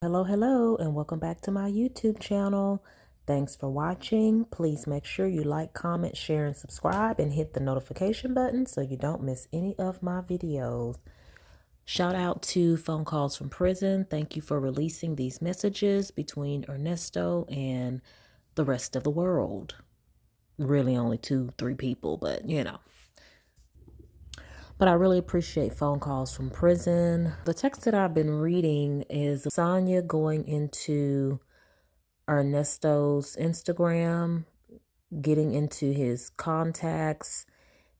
Hello, and welcome back to my YouTube channel. Thanks for watching. Please make sure you like, comment, share, and subscribe, and hit the notification button so you don't miss any of my videos. Shout out to Phone Calls from Prison. Thank you for releasing these messages between Ernesto and the rest of the world. Really only 2-3 people, but you know. But I really appreciate Phone Calls from Prison. The text that I've been reading is Sonya going into Ernesto's Instagram, getting into his contacts,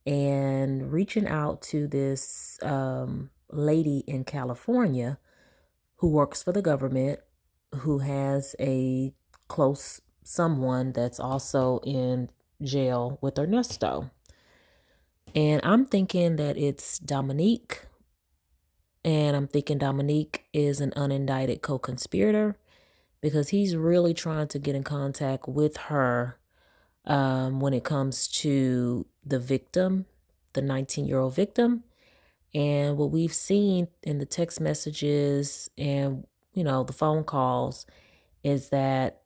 and reaching out to this lady in California who works for the government, who has a close someone that's also in jail with Ernesto. And I'm thinking that it's Dominique. And I'm thinking Dominique is an unindicted co-conspirator because he's really trying to get in contact with her when it comes to the victim, the 19-year-old victim. And what we've seen in the text messages and, the phone calls is that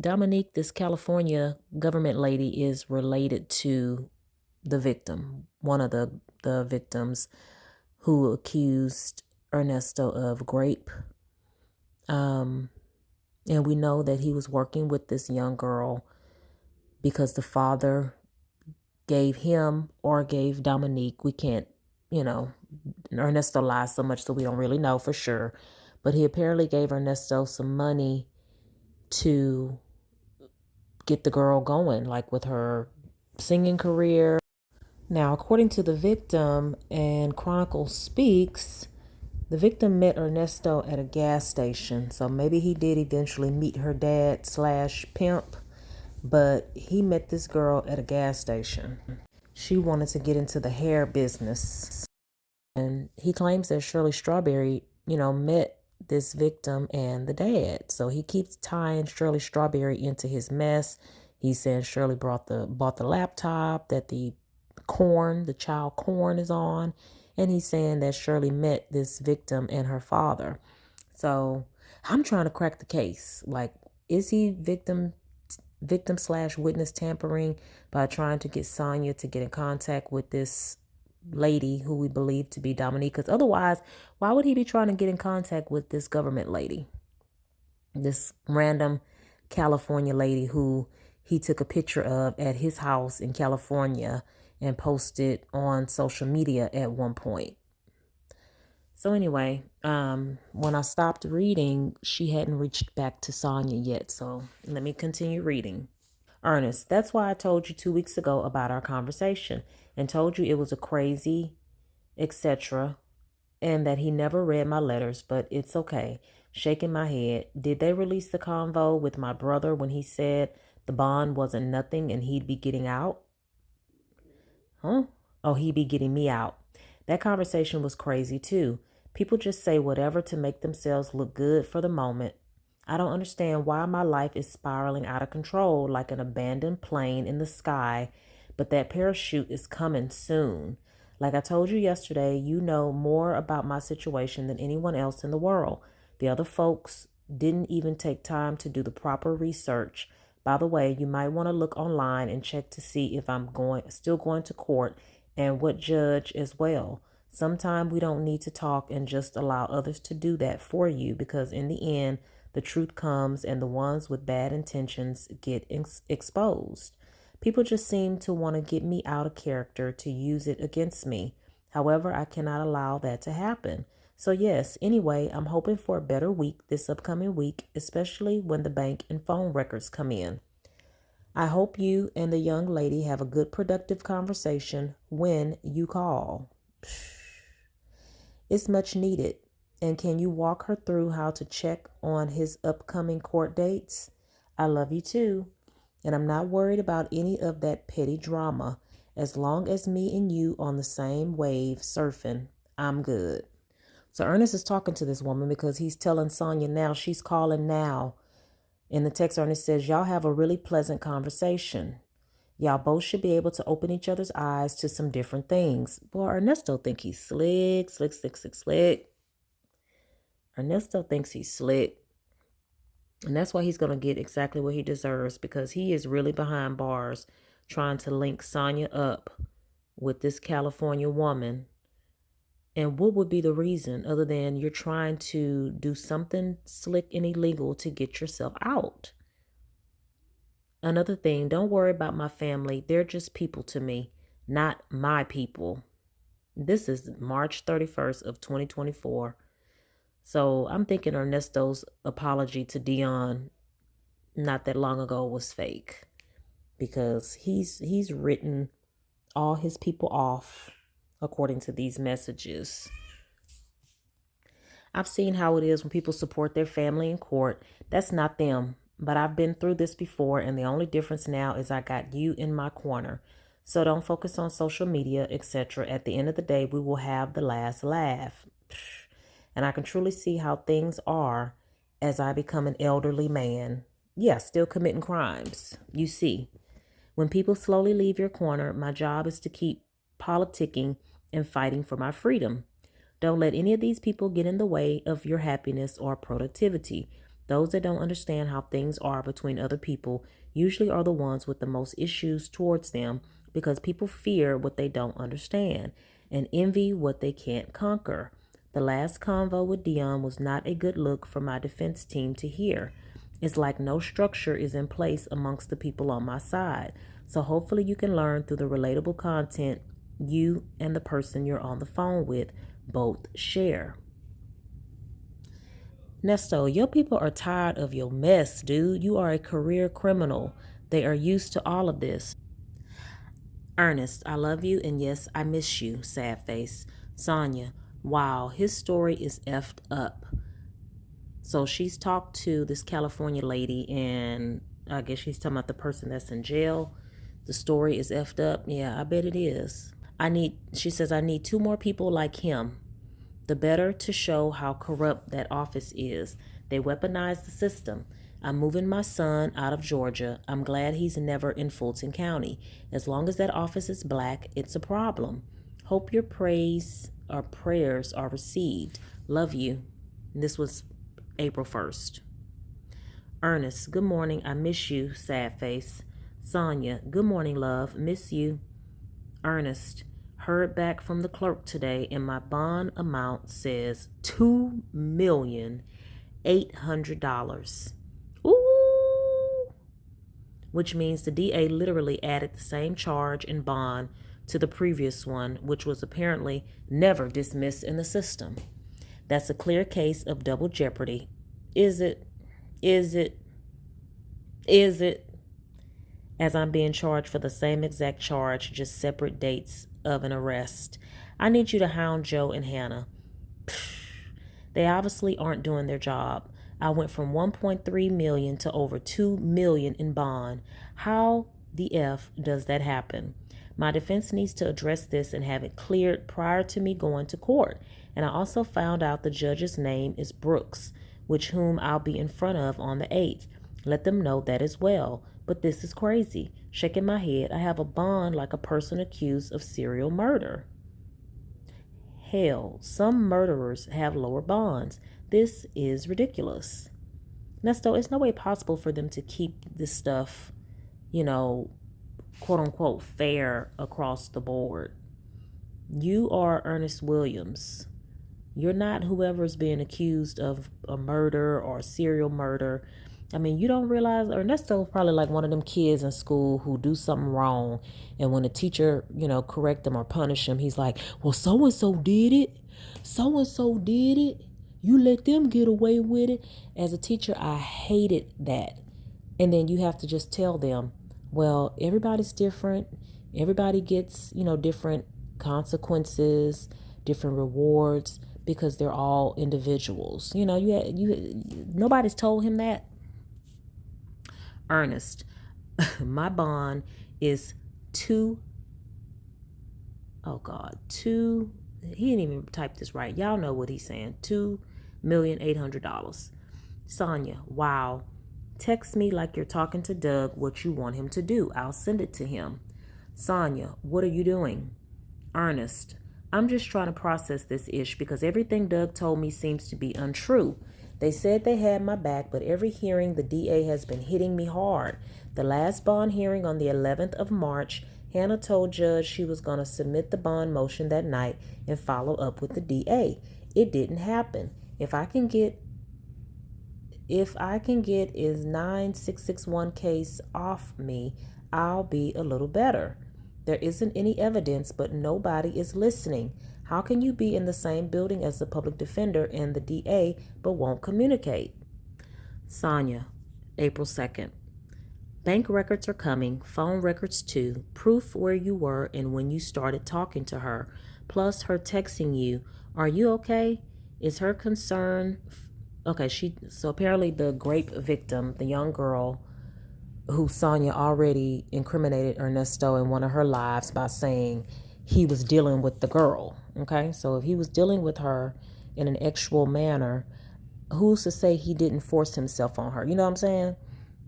Dominique, this California government lady, is related to the victim, one of the victims who accused Ernesto of rape. And we know that he was working with this young girl because the father gave him or gave Dominique. We can't, Ernesto lies so much that we don't really know for sure. But he apparently gave Ernesto some money to get the girl going, like with her singing career. Now, according to the victim and Chronicle Speaks, the victim met Ernesto at a gas station. So maybe he did eventually meet her dad/pimp, but he met this girl at a gas station. She wanted to get into the hair business. And he claims that Shirley Strawberry, met this victim and the dad. So he keeps tying Shirley Strawberry into his mess. He's saying Shirley bought the laptop that the child corn is on. And he's saying that Shirley met this victim and her father. So I'm trying to crack the case. Like, is he victim/witness tampering by trying to get Sonya to get in contact with this lady who we believe to be Dominique? Because otherwise, why would he be trying to get in contact with this government lady? This random California lady who he took a picture of at his house in California and posted on social media at one point. So anyway, when I stopped reading, she hadn't reached back to Sonya yet. So let me continue reading. Ernest, that's why I told you 2 weeks ago about our conversation and told you it was a crazy, etc., and that he never read my letters, but it's okay. Shaking my head. Did they release the convo with my brother when he said the bond wasn't nothing and he'd be getting out? Huh? Oh, he'd be getting me out. That conversation was crazy too. People just say whatever to make themselves look good for the moment. I don't understand why my life is spiraling out of control like an abandoned plane in the sky, but that parachute is coming soon. Like I told you yesterday, you know more about my situation than anyone else in the world. The other folks didn't even take time to do the proper research. By the way, you might want to look online and check to see if I'm still going to court and what judge as well. Sometimes we don't need to talk and just allow others to do that for you, because in the end, the truth comes and the ones with bad intentions get exposed. People just seem to want to get me out of character to use it against me. However, I cannot allow that to happen. So yes, anyway, I'm hoping for a better week this upcoming week, especially when the bank and phone records come in. I hope you and the young lady have a good, productive conversation when you call. It's much needed. And can you walk her through how to check on his upcoming court dates? I love you too. And I'm not worried about any of that petty drama. As long as me and you on the same wave surfing, I'm good. So Ernest is talking to this woman because he's telling Sonya now, she's calling now. In the text, Ernest says, y'all have a really pleasant conversation. Y'all both should be able to open each other's eyes to some different things. Boy, Ernesto think he's slick. Ernesto thinks he's slick. And that's why he's going to get exactly what he deserves, because he is really behind bars trying to link Sonya up with this California woman. And what would be the reason other than you're trying to do something slick and illegal to get yourself out? Another thing, don't worry about my family. They're just people to me, not my people. This is March 31st of 2024. So I'm thinking Ernesto's apology to Dion not that long ago was fake, because he's written all his people off according to these messages. I've seen how it is when people support their family in court. That's not them, but I've been through this before, and the only difference now is I got you in my corner. So don't focus on social media, etc. At the end of the day, we will have the last laugh. And I can truly see how things are as I become an elderly man. Yeah, still committing crimes. You see, when people slowly leave your corner, my job is to keep politicking and fighting for my freedom. Don't let any of these people get in the way of your happiness or productivity. Those that don't understand how things are between other people usually are the ones with the most issues towards them, because people fear what they don't understand and envy what they can't conquer. The last convo with Dion was not a good look for my defense team to hear. It's like no structure is in place amongst the people on my side. So hopefully you can learn through the relatable content you and the person you're on the phone with both share. Nesto, your people are tired of your mess, dude. You are a career criminal. They are used to all of this. Ernest, I love you, and yes, I miss you, sad face. Sonya, wow, his story is effed up. So she's talked to this California lady, and I guess she's talking about the person that's in jail. The story is effed up. Yeah, I bet it is. She says, I need 2 more people like him. The better to show how corrupt that office is. They weaponize the system. I'm moving my son out of Georgia. I'm glad he's never in Fulton County. As long as that office is black, it's a problem. Hope your praise or prayers are received. Love you. And this was April 1st. Ernest, good morning. I miss you, sad face. Sonya, good morning, love. Miss you. Ernest, heard back from the clerk today, and my bond amount says $2,800,000. Ooh! Which means the DA literally added the same charge and bond to the previous one, which was apparently never dismissed in the system. That's a clear case of double jeopardy. Is it? Is it? Is it? As I'm being charged for the same exact charge, just separate dates of an arrest. I need you to hound Joe and Hannah. They obviously aren't doing their job. I went from 1.3 million to over 2 million in bond. How the F does that happen? My defense needs to address this and have it cleared prior to me going to court. And I also found out the judge's name is Brooks, whom I'll be in front of on the 8th. Let them know that as well. But this is crazy. Shaking my head, I have a bond like a person accused of serial murder. Hell, some murderers have lower bonds. This is ridiculous. Nesto, it's no way possible for them to keep this stuff, quote unquote, fair across the board. You are Ernest Williams. You're not whoever's being accused of a murder or serial murder. I mean, you don't realize Ernesto is probably like one of them kids in school who do something wrong. And when the teacher, correct them or punish him, he's like, well, so-and-so did it. So-and-so did it. You let them get away with it. As a teacher, I hated that. And then you have to just tell them, well, everybody's different. Everybody gets, different consequences, different rewards, because they're all individuals. Nobody's told him that. Ernest, my bond is two. He didn't even type this right. Y'all know what he's saying. $2,800,000. Sonya, wow. Text me like you're talking to Doug what you want him to do. I'll send it to him. Sonya, what are you doing? Ernest, I'm just trying to process this ish because everything Doug told me seems to be untrue. They said they had my back, but every hearing the DA has been hitting me hard. The last bond hearing on the 11th of March, Hannah told Judge she was going to submit the bond motion that night and follow up with the DA. It didn't happen. If I can get his 9661 case off me, I'll be a little better. There isn't any evidence, but nobody is listening. How can you be in the same building as the public defender and the DA but won't communicate? Sonya, April 2nd. Bank records are coming, phone records too, proof where you were and when you started talking to her, plus her texting you. Are you okay? Is her concern... Okay, so apparently the rape victim, the young girl who Sonya already incriminated Ernesto in one of her lives by saying he was dealing with the girl. Okay, so if he was dealing with her in an actual manner, who's to say he didn't force himself on her? You know what I'm saying?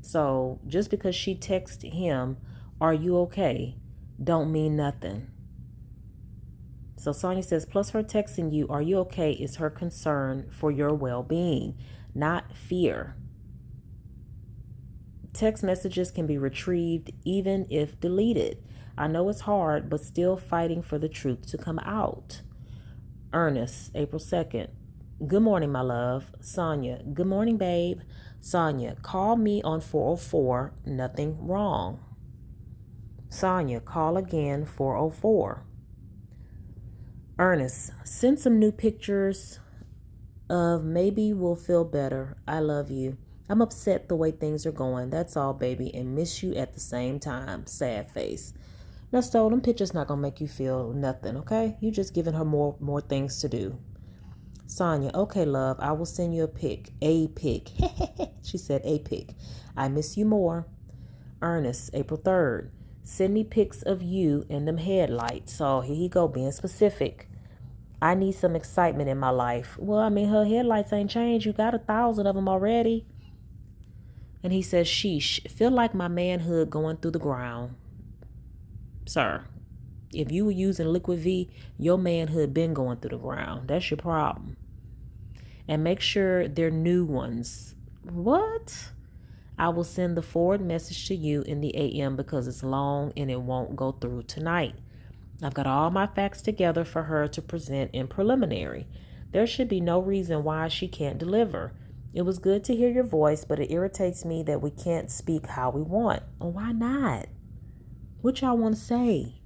So just because she texted him, are you okay, don't mean nothing. So Sonya says, plus her texting you, are you okay, is her concern for your well-being, not fear. Text messages can be retrieved even if deleted. I know it's hard, but still fighting for the truth to come out. Ernest, April 2nd. Good morning, my love. Sonya, good morning, babe. Sonya, call me on 404, nothing wrong. Sonya, call again, 404. Ernest, send some new pictures of maybe we'll feel better. I love you. I'm upset the way things are going. That's all, baby, and miss you at the same time. Sad face. Nesto, them pictures not gonna make you feel nothing, okay? You just giving her more things to do. Sonya, okay, love. I will send you a pic. A pic. She said a pic. I miss you more. Ernest, April 3rd. Send me pics of you and them headlights. So here you go, being specific. I need some excitement in my life. Well, I mean, her headlights ain't changed. You got 1,000 of them already. And he says, sheesh, feel like my manhood going through the ground. Sir, if you were using Liquid V, your manhood been going through the ground. That's your problem. And make sure they're new ones. What? I will send the forward message to you in the AM because it's long and it won't go through tonight. I've got all my facts together for her to present in preliminary. There should be no reason why she can't deliver. It was good to hear your voice, but it irritates me that we can't speak how we want. Well, why not? What y'all want to say?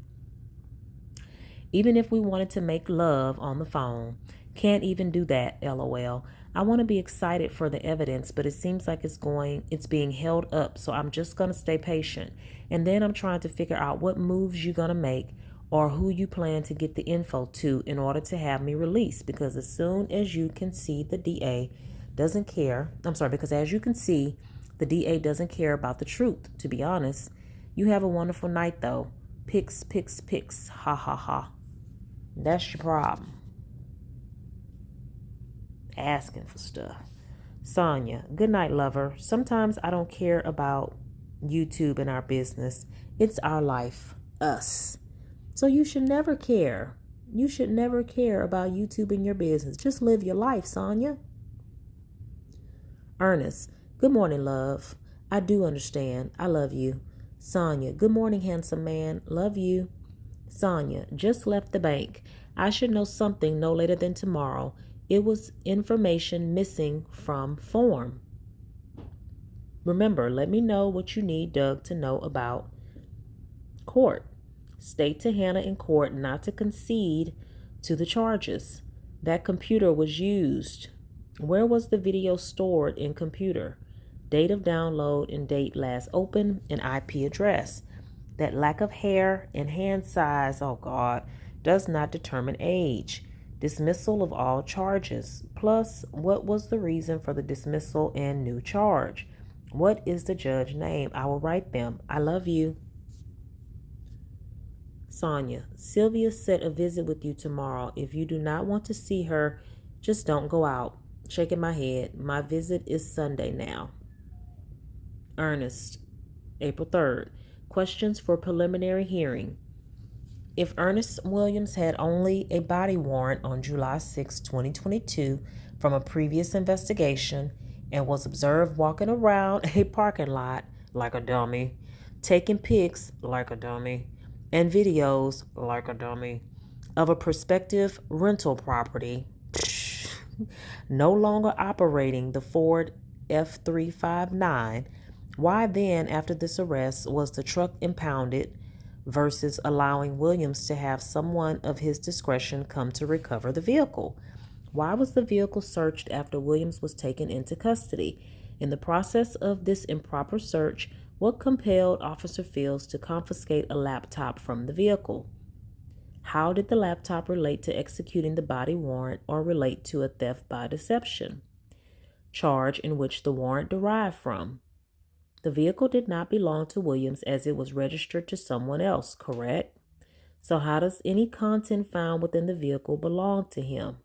Even if we wanted to make love on the phone, can't even do that, LOL. I want to be excited for the evidence, but it seems like it's being held up, so I'm just going to stay patient. And then I'm trying to figure out what moves you're going to make or who you plan to get the info to in order to have me released, because as soon as you can see the DA doesn't care, because as you can see, the DA doesn't care about the truth, to be honest. You have a wonderful night, though. Pics, pics, pics. Ha, ha, ha. That's your problem. Asking for stuff. Sonya, good night, lover. Sometimes I don't care about YouTube and our business. It's our life, us. So you should never care. You should never care about YouTube and your business. Just live your life, Sonya. Ernest, good morning, love. I do understand. I love you. Sonya, good morning, handsome man. Love you. Sonya, just left the bank. I should know something no later than tomorrow. It was information missing from form. Remember, let me know what you need Doug to know about court. State to Hannah in court not to concede to the charges. That computer was used. Where was the video stored in computer? Date of download and date last open and IP address. That lack of hair and hand size, oh God, does not determine age. Dismissal of all charges. Plus, what was the reason for the dismissal and new charge? What is the judge's name? I will write them. I love you. Sonya, Sylvia set a visit with you tomorrow. If you do not want to see her, just don't go out. Shaking my head. My visit is Sunday now. Ernest, April 3rd. Questions for preliminary hearing. If Ernest Williams had only a body warrant on July 6, 2022 from a previous investigation and was observed walking around a parking lot like a dummy, taking pics like a dummy, and videos like a dummy of a prospective rental property, no longer operating the Ford F359, why then, after this arrest, was the truck impounded versus allowing Williams to have someone of his discretion come to recover the vehicle? Why was the vehicle searched after Williams was taken into custody? In the process of this improper search, what compelled Officer Fields to confiscate a laptop from the vehicle? How did the laptop relate to executing the body warrant or relate to a theft by deception charge in which the warrant derived from? The vehicle did not belong to Williams as it was registered to someone else, correct? So how does any content found within the vehicle belong to him?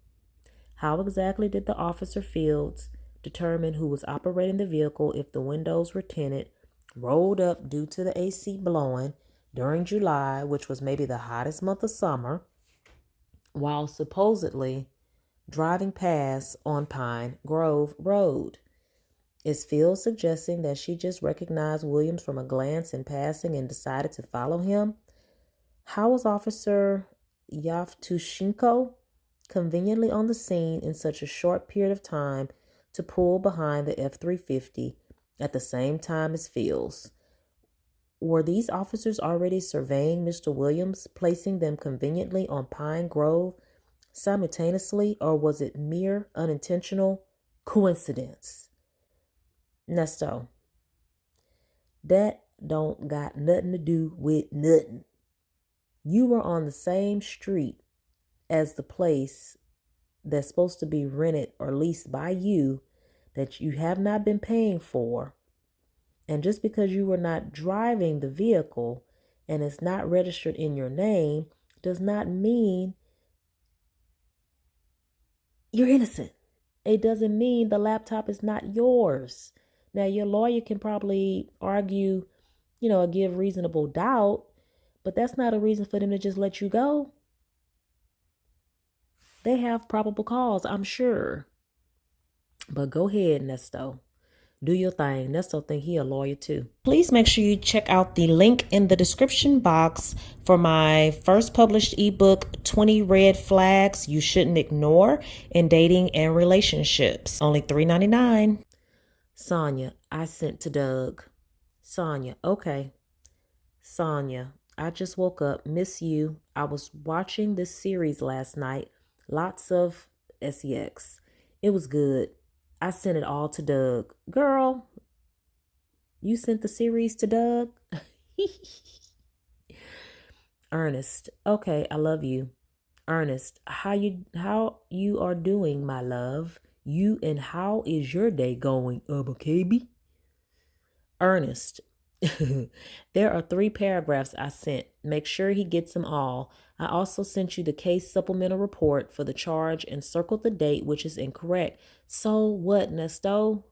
How exactly did the Officer Fields determine who was operating the vehicle if the windows were tinted, rolled up due to the AC blowing during July, which was maybe the hottest month of summer, while supposedly driving past on Pine Grove Road? Is Fields suggesting that she just recognized Williams from a glance in passing and decided to follow him? How was Officer Yavtushenko conveniently on the scene in such a short period of time to pull behind the F-350 at the same time as Fields? Were these officers already surveying Mr. Williams, placing them conveniently on Pine Grove simultaneously, or was it mere unintentional coincidence? Nesto, that don't got nothing to do with nothing. You were on the same street as the place that's supposed to be rented or leased by you that you have not been paying for. And just because you were not driving the vehicle and it's not registered in your name does not mean you're innocent. It doesn't mean the laptop is not yours. Now, your lawyer can probably argue, give reasonable doubt, but that's not a reason for them to just let you go. They have probable cause, I'm sure. But go ahead, Nesto. Do your thing. Nesto think he a lawyer too. Please make sure you check out the link in the description box for my first published ebook, 20 Red Flags You Shouldn't Ignore in Dating and Relationships. Only $3.99. Sonya, I sent to Doug. Sonya, okay. Sonya, I just woke up. Miss you. I was watching this series last night. Lots of sex. It was good. I sent it all to Doug. Girl, you sent the series to Doug? Ernest, okay, I love you. Ernest, how you are doing, my love? You and how is your day going, baby? Ernest, there are 3 paragraphs I sent. Make sure he gets them all. I also sent you the case supplemental report for the charge and circled the date, which is incorrect. So what, Nesto?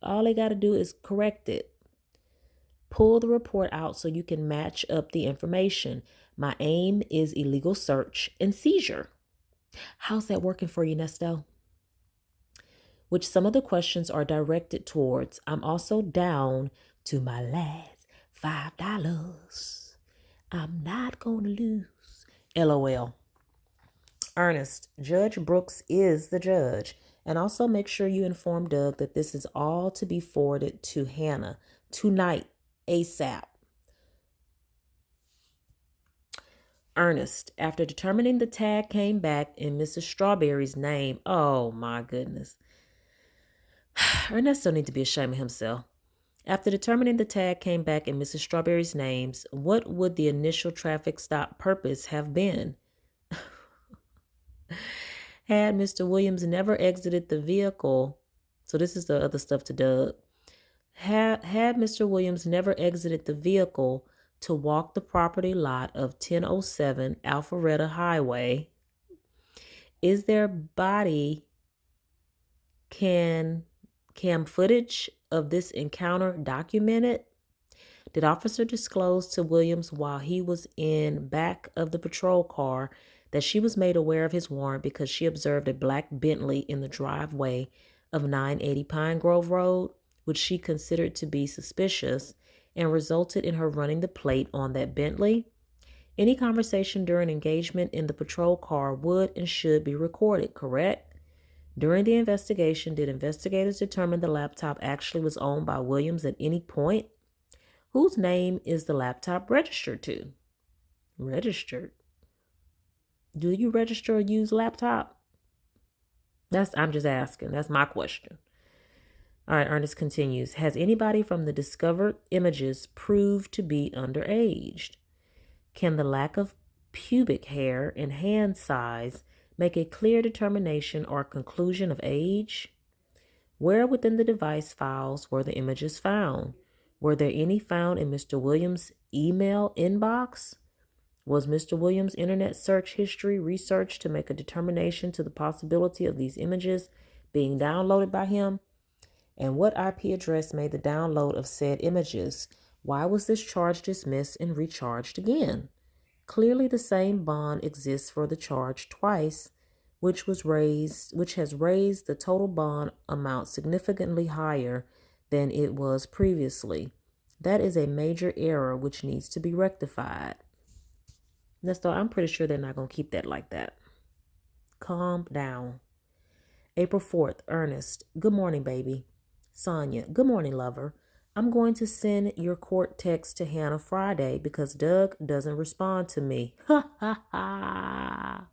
All they got to do is correct it. Pull the report out so you can match up the information. My aim is illegal search and seizure. How's that working for you, Nesto? Which some of the questions are directed towards. I'm also down to my last $5. I'm not going to lose. LOL. Ernest, Judge Brooks is the judge. And also make sure you inform Doug that this is all to be forwarded to Hannah tonight, ASAP. Ernest, after determining the tag came back in Mrs. Strawberry's name. Oh my goodness. Ernesto needs to be ashamed of himself. After determining the tag came back in Mrs. Strawberry's names, what would the initial traffic stop purpose have been? Had Mr. Williams never exited the vehicle, so this is the other stuff to Doug. Had Mr. Williams never exited the vehicle to walk the property lot of 1007 Alpharetta Highway, is there body cam footage of this encounter documented? Did officer disclose to Williams while he was in back of the patrol car that she was made aware of his warrant because she observed a black Bentley in the driveway of 980 Pine Grove Road, which she considered to be suspicious, and resulted in her running the plate on that Bentley? Any conversation during engagement in the patrol car would and should be recorded, correct? During the investigation, did investigators determine the laptop actually was owned by Williams at any point? Whose name is the laptop registered to? Registered? Do you register or use laptop? I'm just asking. That's my question. All right, Ernest continues. Has anybody from the discovered images proved to be underaged? Can the lack of pubic hair and hand size make a clear determination or conclusion of age? Where within the device files were the images found? Were there any found in Mr. Williams' email inbox? Was Mr. Williams' internet search history researched to make a determination to the possibility of these images being downloaded by him? And what IP address made the download of said images? Why was this charge dismissed and recharged again? Clearly the same bond exists for the charge twice, which has raised the total bond amount significantly higher than it was previously. That is a major error which needs to be rectified. Nesto, I'm pretty sure they're not going to keep that like that. Calm down. April 4th, Ernest. Good morning, baby. Sonya. Good morning, lover. I'm going to send your court text to Hannah Friday because Doug doesn't respond to me. Ha ha ha.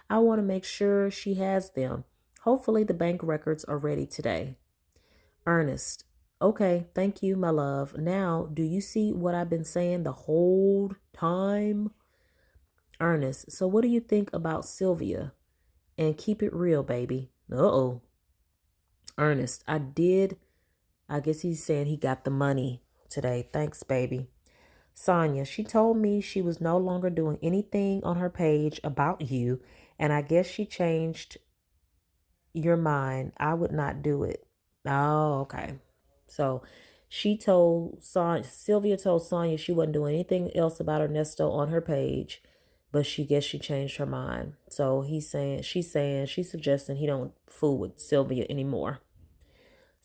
I want to make sure she has them. Hopefully the bank records are ready today. Ernest. Okay, thank you, my love. Now, do you see what I've been saying the whole time? Ernest. So what do you think about Sylvia? And keep it real, baby. Uh-oh. Ernest. I guess he's saying he got the money today. Thanks, baby. Sonya. She told me she was no longer doing anything on her page about you, and I guess she changed your mind. I would not do it. Oh, okay. So Sylvia told Sonya she wasn't doing anything else about Ernesto on her page, but she changed her mind. So she's suggesting he don't fool with Sylvia anymore.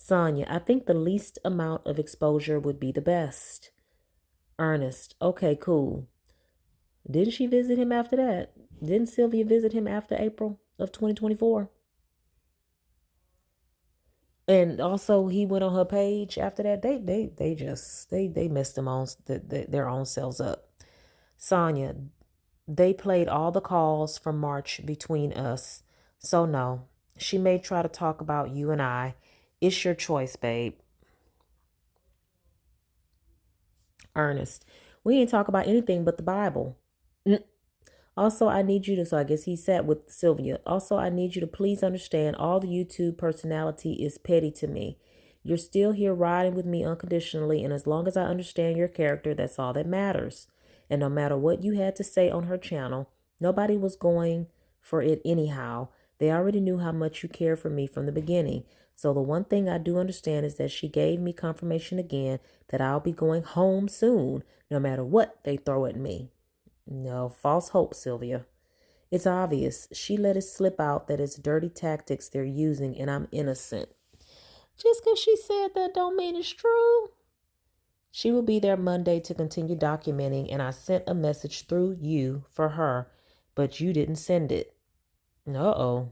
Sonya, I think the least amount of exposure would be the best. Ernest, okay, cool. Didn't she visit him after that? Didn't Sylvia visit him after April of 2024? And also he went on her page after that. They messed their own selves up. Sonya, they played all the calls from March between us. So no, she may try to talk about you and I. It's your choice, babe. Ernest, we ain't talk about anything but the Bible. Also, I need you to, so I guess he sat with Sylvia. Also, I need you to please understand all the YouTube personality is petty to me. You're still here riding with me unconditionally, and as long as I understand your character, that's all that matters. And no matter what you had to say on her channel, nobody was going for it anyhow. They already knew how much you cared for me from the beginning. So the one thing I do understand is that she gave me confirmation again that I'll be going home soon, no matter what they throw at me. No, false hope, Sylvia. It's obvious. She let it slip out that it's dirty tactics they're using and I'm innocent. Just because she said that don't mean it's true. She will be there Monday to continue documenting, and I sent a message through you for her, but you didn't send it. Uh-oh.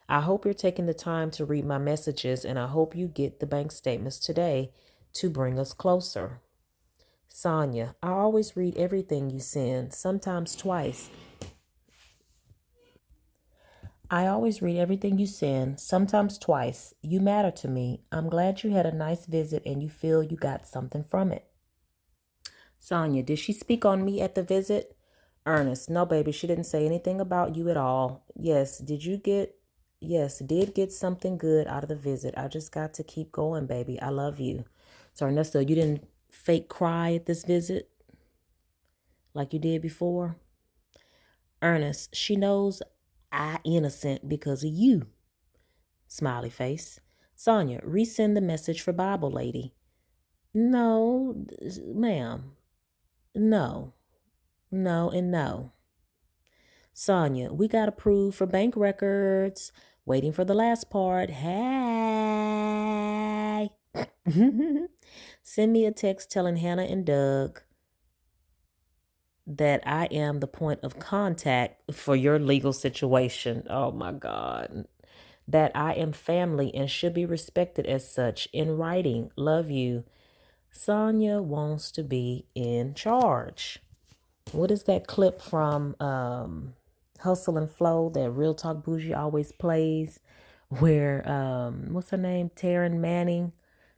I hope you're taking the time to read my messages, and I hope you get the bank statements today to bring us closer. Sonya, I always read everything you send, sometimes twice. I always read everything you send, sometimes twice. You matter to me. I'm glad you had a nice visit and you feel you got something from it. Sonya, did she speak on me at the visit? Ernest, no, baby, she didn't say anything about you at all. Yes, did get something good out of the visit. I just got to keep going, baby. I love you. So, Ernesto, you didn't fake cry at this visit like you did before? Ernest, she knows I innocent because of you. Smiley face. Sonya, resend the message for Bible lady. No, ma'am. No, no, and no. Sonya, we got approved for bank records. Waiting for the last part. Hey. Send me a text telling Hannah and Doug that I am the point of contact for your legal situation. Oh my God. That I am family and should be respected as such in writing. Love you. Sonya wants to be in charge. What is that clip from Hustle and Flow that Real Talk Bougie always plays? Where what's her name? Taryn Manning,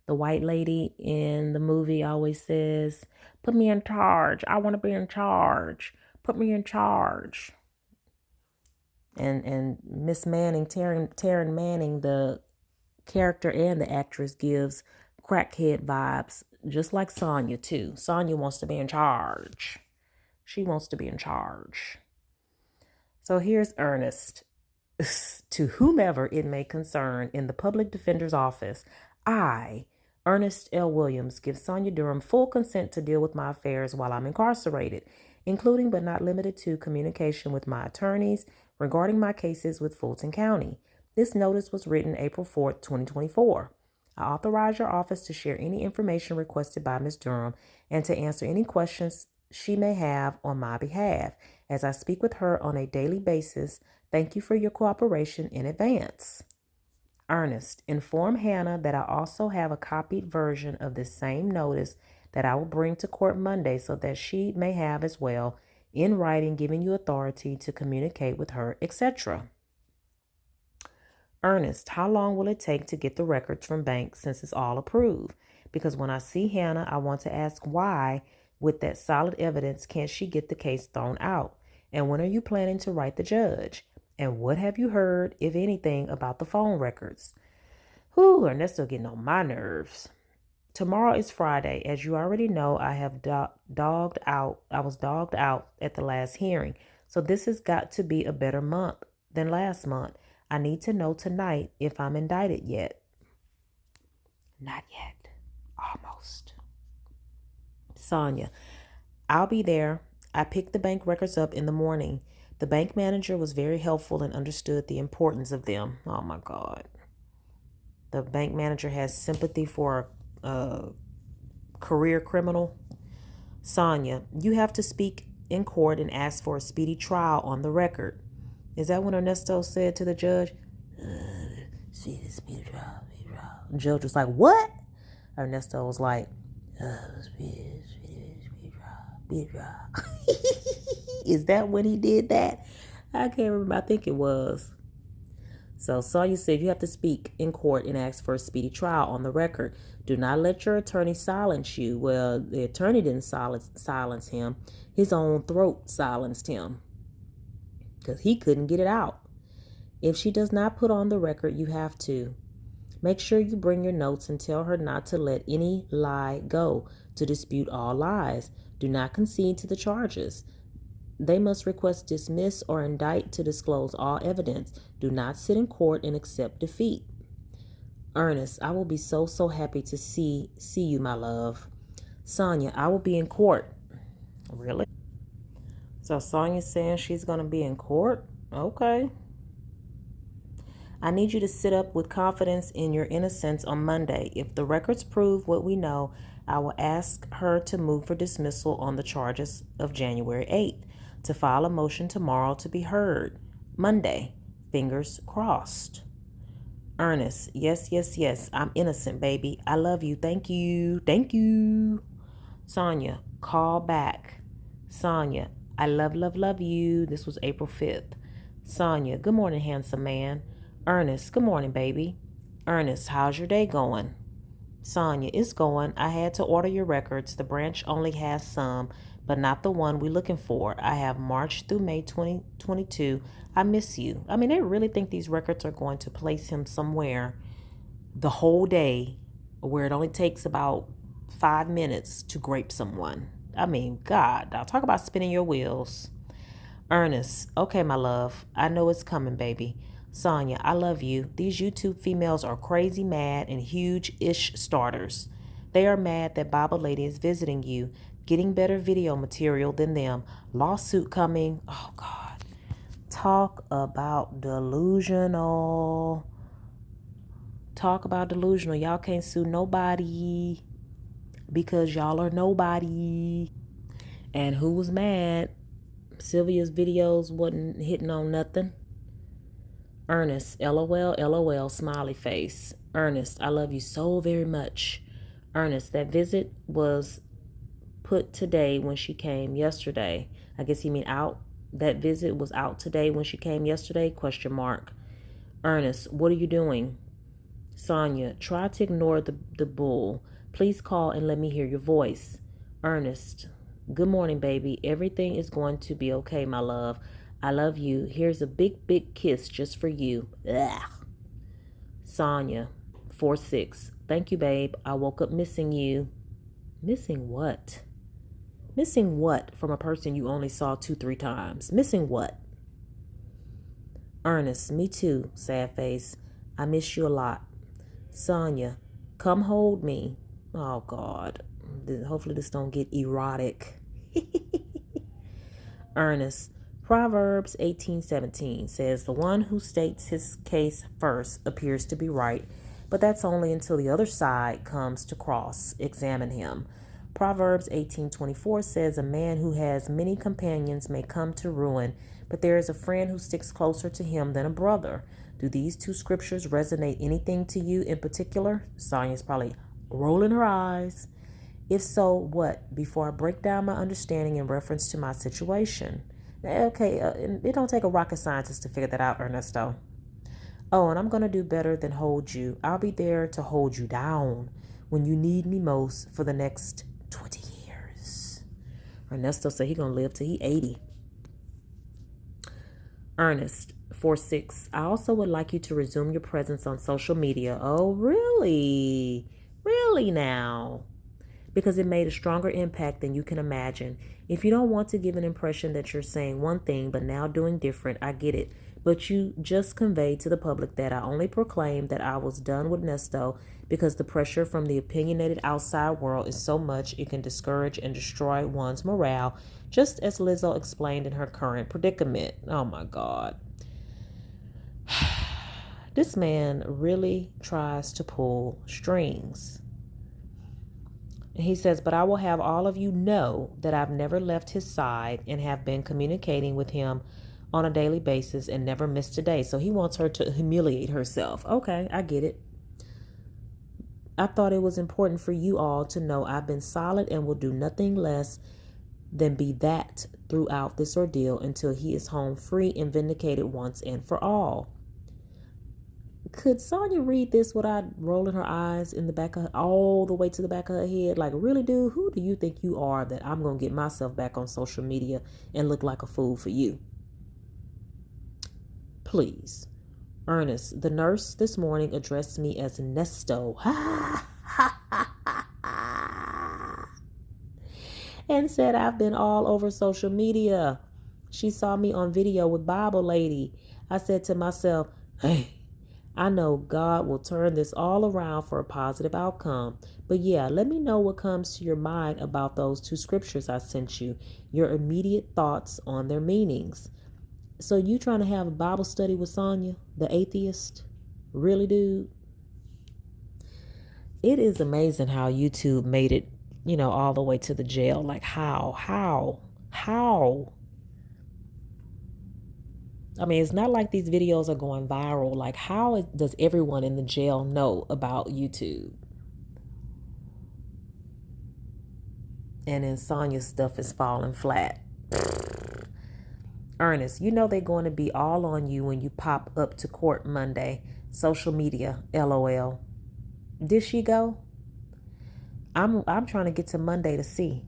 the white lady in the movie, always says, "Put me in charge. I want to be in charge. Put me in charge." And Miss Manning, Taryn Manning, the character and the actress, gives crackhead vibes, just like Sonya too. Sonya wants to be in charge. She wants to be in charge. So here's Ernest. To whomever it may concern in the public defender's office, I, Ernest L. Williams, give Sonya Durham full consent to deal with my affairs while I'm incarcerated, including but not limited to communication with my attorneys regarding my cases with Fulton County. This notice was written April 4th, 2024. I authorize your office to share any information requested by Ms. Durham and to answer any questions she may have on my behalf. As I speak with her on a daily basis, thank you for your cooperation in advance. Ernest, inform Hannah that I also have a copied version of this same notice that I will bring to court Monday so that she may have as well, in writing, giving you authority to communicate with her, etc. Ernest, how long will it take to get the records from banks since it's all approved? Because when I see Hannah, I want to ask why, with that solid evidence, can't she get the case thrown out? And when are you planning to write the judge? And what have you heard, if anything, about the phone records? Whew, Ernesto getting on my nerves. Tomorrow is Friday. As you already know, I have dogged out. I was dogged out at the last hearing. So this has got to be a better month than last month. I need to know tonight if I'm indicted yet. Not yet. Almost. Sonya, I'll be there. I picked the bank records up in the morning. The bank manager was very helpful and understood the importance of them. Oh my God. The bank manager has sympathy for a career criminal. Sonya, you have to speak in court and ask for a speedy trial on the record. Is that what Ernesto said to the judge? Speedy trial, speedy trial. The judge was like, what? Ernesto was like, speedy trial. Is that when he did that? I can't remember. I think it was. So Sonya said you have to speak in court and ask for a speedy trial on the record. Do not let your attorney silence you. Well, the attorney didn't silence him. His own throat silenced him because he couldn't get it out. If she does not put on the record, you have to. Make sure you bring your notes and tell her not to let any lie go, to dispute all lies. Do not concede to the charges. They must request dismiss or indict to disclose all evidence. Do not sit in court and accept defeat. Ernest, I will be so happy to see you, my love. Sonya, I will be in court. Really? So Sonya's saying she's going to be in court? Okay. I need you to sit up with confidence in your innocence on Monday. If the records prove what we know, I will ask her to move for dismissal on the charges of January 8th, to file a motion tomorrow to be heard Monday. Fingers crossed. Ernest, yes, I'm innocent, baby. I love you. Thank you. Sonya, call back. Sonya, I love you. This was April 5th. Sonya, good morning, handsome man. Ernest, good morning, baby. Ernest, how's your day going? Sonya, it's going. I had to order your records. The branch only has some, but not the one we're looking for. I have March through May 2022. I miss you. I mean, they really think these records are going to place him somewhere the whole day where it only takes about 5 minutes to grape someone. I mean, God, now talk about spinning your wheels. Ernest, okay, my love. I know it's coming, baby. Sonya, I love you. These YouTube females are crazy, mad, and huge-ish starters. They are mad that Bible Lady is visiting you, getting better video material than them. Lawsuit coming. Oh, God. Talk about delusional. Talk about delusional. Y'all can't sue nobody because y'all are nobody. And who was mad? Sylvia's videos wasn't hitting on nothing. Ernest, LOL, LOL, smiley face. Ernest, I love you so very much. Ernest, that visit was put today when she came yesterday. I guess he mean out. That visit was out today when she came yesterday? Question mark. Ernest, what are you doing? Sonya, try to ignore the bull. Please call and let me hear your voice. Ernest, good morning, baby. Everything is going to be okay, my love. I love you. Here's a big, big kiss just for you. Ugh. Sonya, 4-6. Thank you, babe. I woke up missing you. Missing what? Missing what from a person you only saw 2-3 times? Missing what? Ernest, me too, sad face. I miss you a lot. Sonya, come hold me. Oh, God. Hopefully this don't get erotic. Ernest, Proverbs 18:17 says, the one who states his case first appears to be right, but that's only until the other side comes to cross-examine him. Proverbs 18:24 says, a man who has many companions may come to ruin, but there is a friend who sticks closer to him than a brother. Do these two scriptures resonate anything to you in particular? Sonya's probably rolling her eyes. If so, what? Before I break down my understanding in reference to my situation. Okay, it don't take a rocket scientist to figure that out, Ernesto. Oh, and I'm going to do better than hold you. I'll be there to hold you down when you need me most for the next 20 years. Ernesto said he's going to live till he 80. Ernest, 4-6. I also would like you to resume your presence on social media. Oh, really? Really now? Because it made a stronger impact than you can imagine. If you don't want to give an impression that you're saying one thing but now doing different, I get it. But you just conveyed to the public that I only proclaimed that I was done with Nesto because the pressure from the opinionated outside world is so much it can discourage and destroy one's morale, just as Lizzo explained in her current predicament. Oh my God. This man really tries to pull strings. He says, but I will have all of you know that I've never left his side and have been communicating with him on a daily basis and never missed a day. So he wants her to humiliate herself. Okay, I get it. I thought it was important for you all to know I've been solid and will do nothing less than be that throughout this ordeal until he is home free and vindicated once and for all. Could Sonya read this without rolling her eyes in the back of all the way to the back of her head? Like, really, dude, who do you think you are that I'm going to get myself back on social media and look like a fool for you? Please. Ernest, the nurse this morning addressed me as Nesto. And said I've been all over social media. She saw me on video with Bible Lady. I said to myself, hey, I know God will turn this all around for a positive outcome. But yeah, let me know what comes to your mind about those two scriptures I sent you, your immediate thoughts on their meanings. So you trying to have a Bible study with Sonya, the atheist? Really, dude? It is amazing how YouTube made it, all the way to the jail. Like how? I mean, it's not like these videos are going viral. Like, how does everyone in the jail know about YouTube? And then Sonya's stuff is falling flat. Ernest, they're going to be all on you when you pop up to court Monday. Social media, LOL. Did she go? I'm trying to get to Monday to see.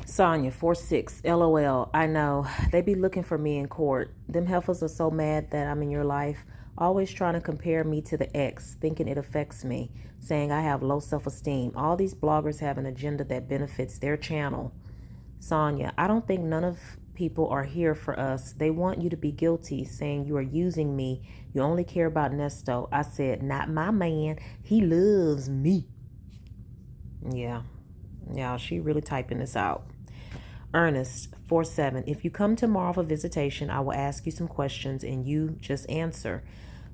Sonya, 4-6, LOL. I know. They be looking for me in court. Them heifers are so mad that I'm in your life. Always trying to compare me to the ex, thinking it affects me, saying I have low self-esteem. All these bloggers have an agenda that benefits their channel. Sonya, I don't think none of people are here for us. They want you to be guilty, saying you are using me. You only care about Nesto. I said, not my man. He loves me. Yeah. Yeah, she really typing this out. Ernest 47. If you come tomorrow for visitation, I will ask you some questions and you just answer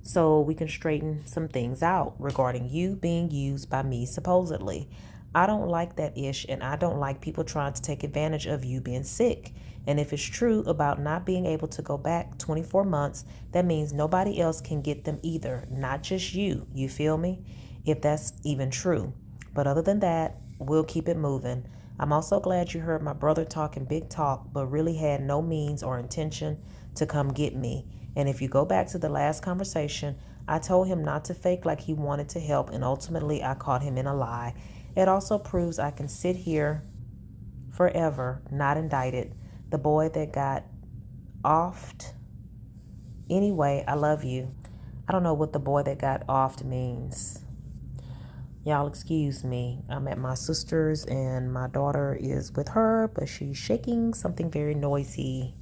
so we can straighten some things out regarding you being used by me supposedly. I don't like that ish, and I don't like people trying to take advantage of you being sick. And if it's true about not being able to go back 24 months, that means nobody else can get them either, not just you. You feel me? If that's even true. But other than that, we'll keep it moving. I'm also glad you heard my brother talking big talk, but really had no means or intention to come get me. And if you go back to the last conversation, I told him not to fake like he wanted to help, and ultimately I caught him in a lie. It also proves I can sit here forever, not indicted. The boy that got offed. Anyway, I love you. I don't know what the boy that got offed means. Y'all excuse me. I'm at my sister's and my daughter is with her, but she's shaking something very noisy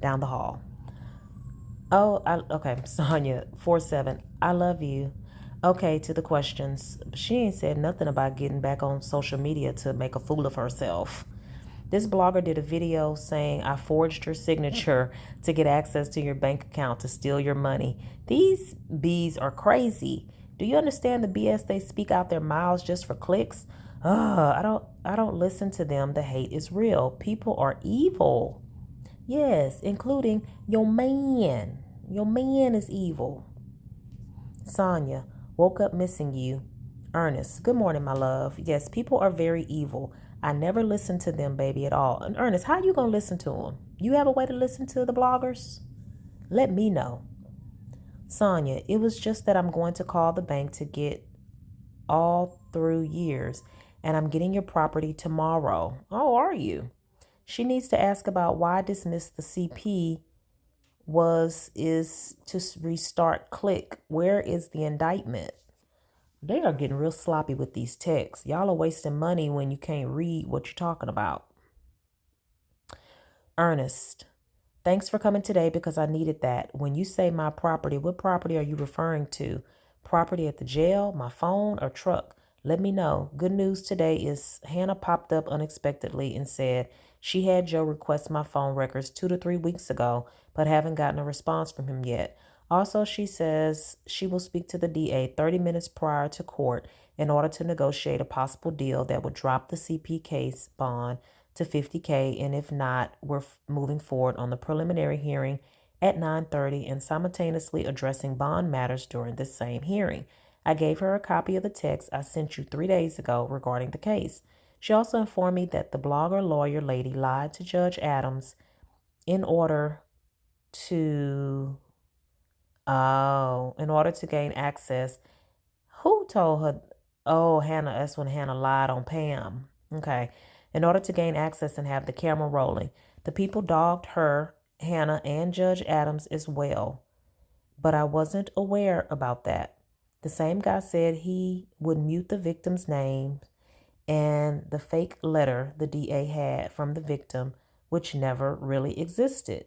down the hall. Oh, okay. Sonya 47. I love you. Okay, to the questions. She ain't said nothing about getting back on social media to make a fool of herself. This blogger did a video saying I forged her signature to get access to your bank account to steal your money. These bees are crazy. Do you understand the BS they speak out their mouths just for clicks? I don't listen to them. The hate is real. People are evil. Yes, including your man. Your man is evil. Sonya, woke up missing you. Ernest, good morning, my love. Yes, people are very evil. I never listen to them, baby, at all. And Ernest, how you going to listen to them? You have a way to listen to the bloggers? Let me know. Sonya, it was just that I'm going to call the bank to get all through years, and I'm getting your property tomorrow. Oh, are you? She needs to ask about why dismiss the CP is to restart click. Where is the indictment? They are getting real sloppy with these texts. Y'all are wasting money when you can't read what you're talking about. Ernest, thanks for coming today because I needed that. When you say my property, what property are you referring to? Property at the jail, my phone, or truck? Let me know. Good news today is Hannah popped up unexpectedly and said she had Joe request my phone records 2 to 3 weeks ago, but haven't gotten a response from him yet. Also, she says she will speak to the DA 30 minutes prior to court in order to negotiate a possible deal that would drop the CP case bond to $50K, and if not, we're moving forward on the preliminary hearing at 9:30 and simultaneously addressing bond matters during this same hearing. I gave her a copy of the text I sent you 3 days ago regarding the case. She also informed me that the blogger lawyer lady lied to Judge Adams in order to gain access. Who told her? Oh, Hannah, that's when Hannah lied on Pam. Okay. In order to gain access and have the camera rolling. The people dogged her, Hannah, and Judge Adams as well. But I wasn't aware about that. The same guy said he would mute the victim's name and the fake letter the DA had from the victim, which never really existed.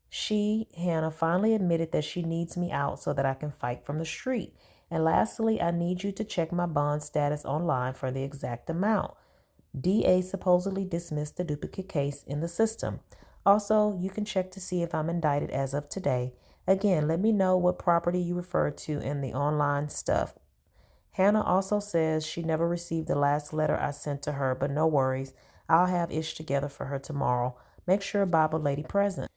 She, Hannah, finally admitted that she needs me out so that I can fight from the street. And lastly, I need you to check my bond status online for the exact amount. DA supposedly dismissed the duplicate case in the system. Also, you can check to see if I'm indicted as of today. Again, let me know what property you refer to in the online stuff. Hannah also says she never received the last letter I sent to her, but no worries. I'll have Ish together for her tomorrow. Make sure Bible Lady present.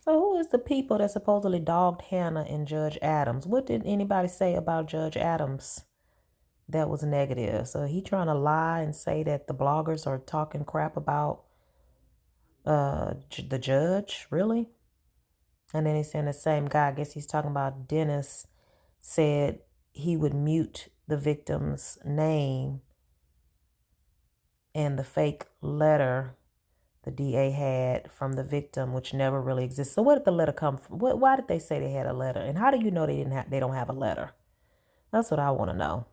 So who is the people that supposedly dogged Hannah and Judge Adams? What did anybody say about Judge Adams that was negative? So he trying to lie and say that the bloggers are talking crap about the judge? Really? And then he's saying the same guy, I guess he's talking about Dennis, said he would mute the victim's name and the fake letter the DA had from the victim, which never really exists. So where did the letter come from? Why did they say they had a letter? And how do you know they don't have a letter? That's what I want to know.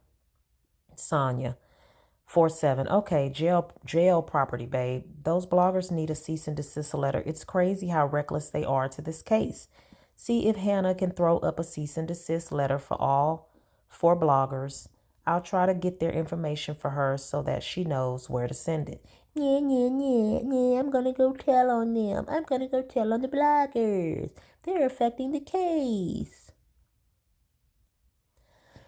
Sonya, 47. Okay, jail property, babe. Those bloggers need a cease and desist letter. It's crazy how reckless they are to this case. See if Hannah can throw up a cease and desist letter for all 4 bloggers. I'll try to get their information for her so that she knows where to send it. Yeah, yeah, yeah, yeah. I'm gonna go tell on them. I'm gonna go tell on the bloggers. They're affecting the case.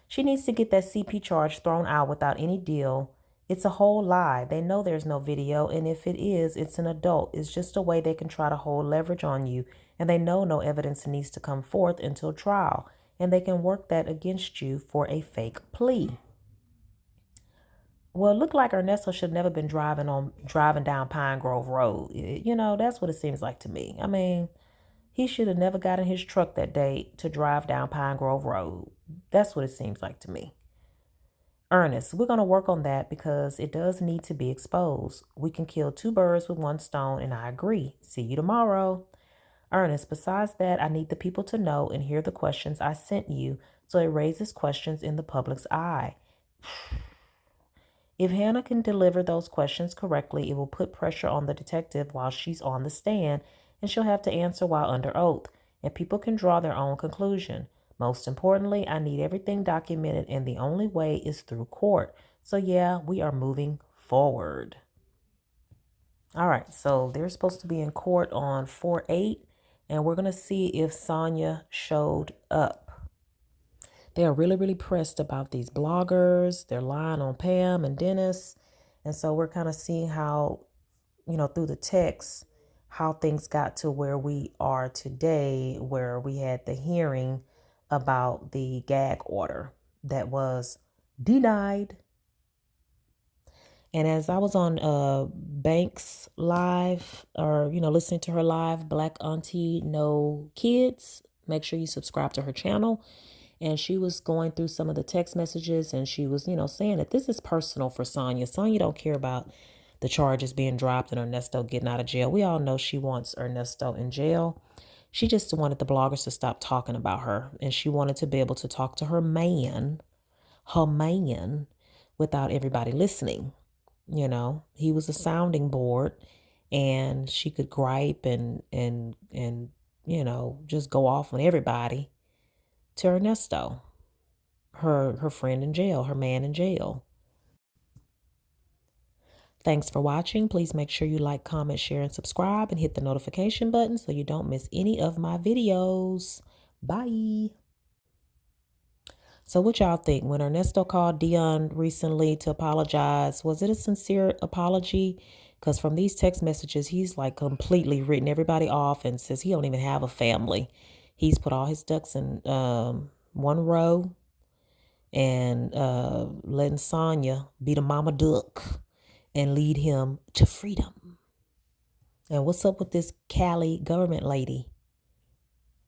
She needs to get that CP charge thrown out without any deal. It's a whole lie. They know there's no video, and if it is, it's an adult. It's just a way they can try to hold leverage on you, and they know no evidence needs to come forth until trial, and they can work that against you for a fake plea. Well, it looked like Ernesto should have never been driving down Pine Grove Road. That's what it seems like to me. I mean, he should have never got in his truck that day to drive down Pine Grove Road. That's what it seems like to me. Ernest, we're going to work on that because it does need to be exposed. We can kill 2 birds with 1 stone, and I agree. See you tomorrow. Ernest, besides that, I need the people to know and hear the questions I sent you so it raises questions in the public's eye. If Hannah can deliver those questions correctly, it will put pressure on the detective while she's on the stand, and she'll have to answer while under oath, and people can draw their own conclusion. Most importantly, I need everything documented, and the only way is through court. So yeah, we are moving forward. All right, so they're supposed to be in court on 4/8, and we're going to see if Sonya showed up. They are really, really pressed about these bloggers. They're lying on Pam and Dennis. And so we're kind of seeing how, through the text, how things got to where we are today, where we had the hearing about the gag order that was denied. And as I was on Banks live, or listening to her live, Black Auntie No Kids, make sure you subscribe to her channel. And she was going through some of the text messages, and she was, saying that this is personal for Sonya. Sonya don't care about the charges being dropped and Ernesto getting out of jail. We all know she wants Ernesto in jail. She just wanted the bloggers to stop talking about her, and she wanted to be able to talk to her man, without everybody listening. He was a sounding board, and she could gripe and just go off on everybody to Ernesto, her friend in jail, her man in jail. Thanks for watching. Please make sure you like, comment, share, and subscribe, and hit the notification button so you don't miss any of my videos. Bye. So what y'all think? When Ernesto called Dion recently to apologize, was it a sincere apology? Because from these text messages, he's like completely written everybody off and says he don't even have a family. He's put all his ducks in one row and letting Sonya be the mama duck and lead him to freedom. And what's up with this Cali government lady?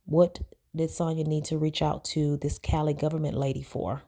What did Sonya need to reach out to this Cali government lady for?